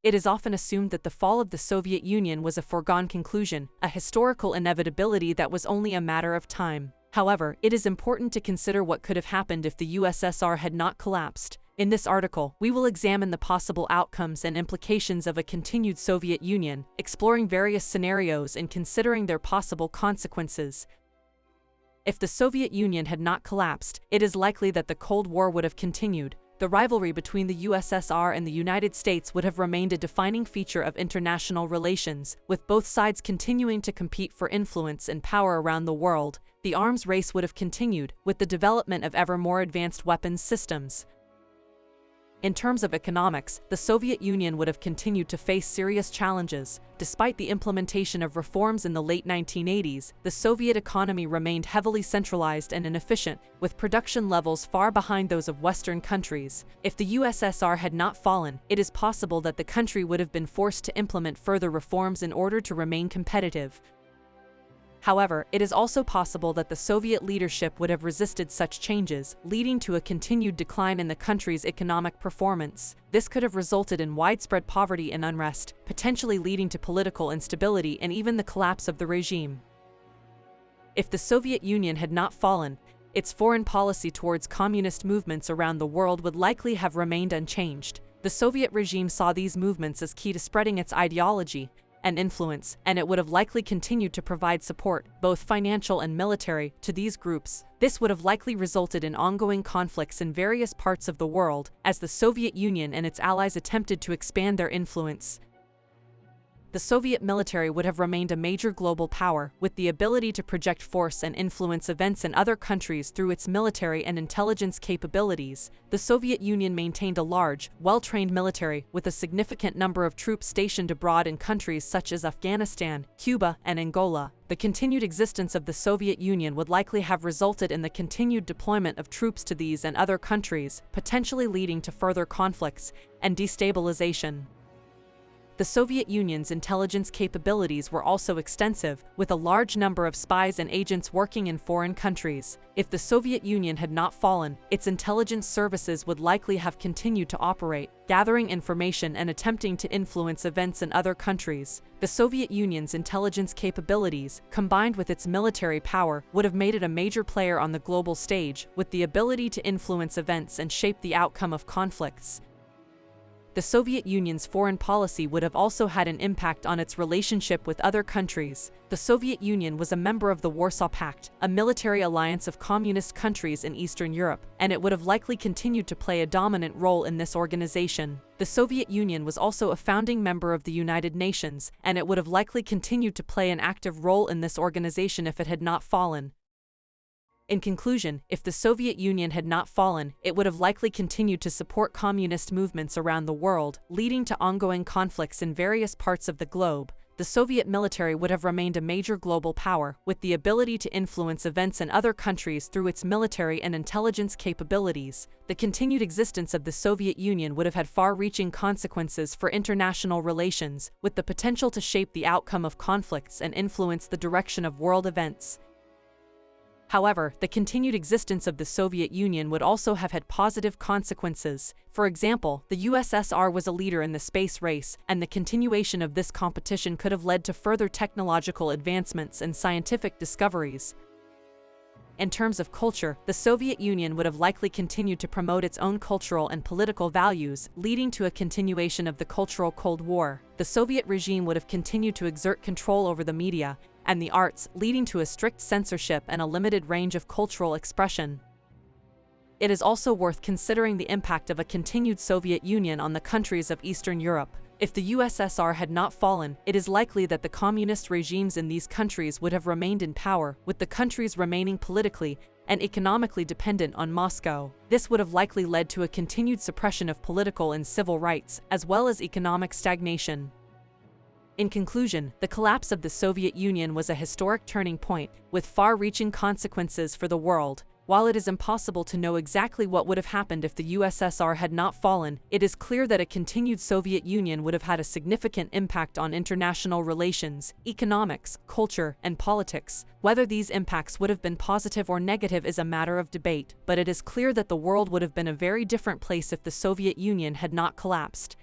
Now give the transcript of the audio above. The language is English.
It is often assumed that the fall of the Soviet Union was a foregone conclusion, a historical inevitability that was only a matter of time. However, it is important to consider what could have happened if the USSR had not collapsed. In this article, we will examine the possible outcomes and implications of a continued Soviet Union, exploring various scenarios and considering their possible consequences. If the Soviet Union had not collapsed, it is likely that the Cold War would have continued. The rivalry between the USSR and the United States would have remained a defining feature of international relations, with both sides continuing to compete for influence and power around the world. The arms race would have continued, with the development of ever more advanced weapons systems. In terms of economics, the Soviet Union would have continued to face serious challenges. Despite the implementation of reforms in the late 1980s, the Soviet economy remained heavily centralized and inefficient, with production levels far behind those of Western countries. If the USSR had not fallen, it is possible that the country would have been forced to implement further reforms in order to remain competitive. However, it is also possible that the Soviet leadership would have resisted such changes, leading to a continued decline in the country's economic performance. This could have resulted in widespread poverty and unrest, potentially leading to political instability and even the collapse of the regime. If the Soviet Union had not fallen, its foreign policy towards communist movements around the world would likely have remained unchanged. The Soviet regime saw these movements as key to spreading its ideology and influence, and it would have likely continued to provide support, both financial and military, to these groups. This would have likely resulted in ongoing conflicts in various parts of the world, as the Soviet Union and its allies attempted to expand their influence. The Soviet military would have remained a major global power, with the ability to project force and influence events in other countries through its military and intelligence capabilities. The Soviet Union maintained a large, well-trained military, with a significant number of troops stationed abroad in countries such as Afghanistan, Cuba, and Angola. The continued existence of the Soviet Union would likely have resulted in the continued deployment of troops to these and other countries, potentially leading to further conflicts and destabilization. The Soviet Union's intelligence capabilities were also extensive, with a large number of spies and agents working in foreign countries. If the Soviet Union had not fallen, its intelligence services would likely have continued to operate, gathering information and attempting to influence events in other countries. The Soviet Union's intelligence capabilities, combined with its military power, would have made it a major player on the global stage, with the ability to influence events and shape the outcome of conflicts. The Soviet Union's foreign policy would have also had an impact on its relationship with other countries. The Soviet Union was a member of the Warsaw Pact, a military alliance of communist countries in Eastern Europe, and it would have likely continued to play a dominant role in this organization. The Soviet Union was also a founding member of the United Nations, and it would have likely continued to play an active role in this organization if it had not fallen. In conclusion, if the Soviet Union had not fallen, it would have likely continued to support communist movements around the world, leading to ongoing conflicts in various parts of the globe. The Soviet military would have remained a major global power, with the ability to influence events in other countries through its military and intelligence capabilities. The continued existence of the Soviet Union would have had far-reaching consequences for international relations, with the potential to shape the outcome of conflicts and influence the direction of world events. However, the continued existence of the Soviet Union would also have had positive consequences. For example, the USSR was a leader in the space race, and the continuation of this competition could have led to further technological advancements and scientific discoveries. In terms of culture, the Soviet Union would have likely continued to promote its own cultural and political values, leading to a continuation of the cultural Cold War. The Soviet regime would have continued to exert control over the media and the arts, leading to a strict censorship and a limited range of cultural expression. It is also worth considering the impact of a continued Soviet Union on the countries of Eastern Europe. If the USSR had not fallen, it is likely that the communist regimes in these countries would have remained in power, with the countries remaining politically and economically dependent on Moscow. This would have likely led to a continued suppression of political and civil rights, as well as economic stagnation. In conclusion, the collapse of the Soviet Union was a historic turning point, with far-reaching consequences for the world. While it is impossible to know exactly what would have happened if the USSR had not fallen, it is clear that a continued Soviet Union would have had a significant impact on international relations, economics, culture, and politics. Whether these impacts would have been positive or negative is a matter of debate, but it is clear that the world would have been a very different place if the Soviet Union had not collapsed.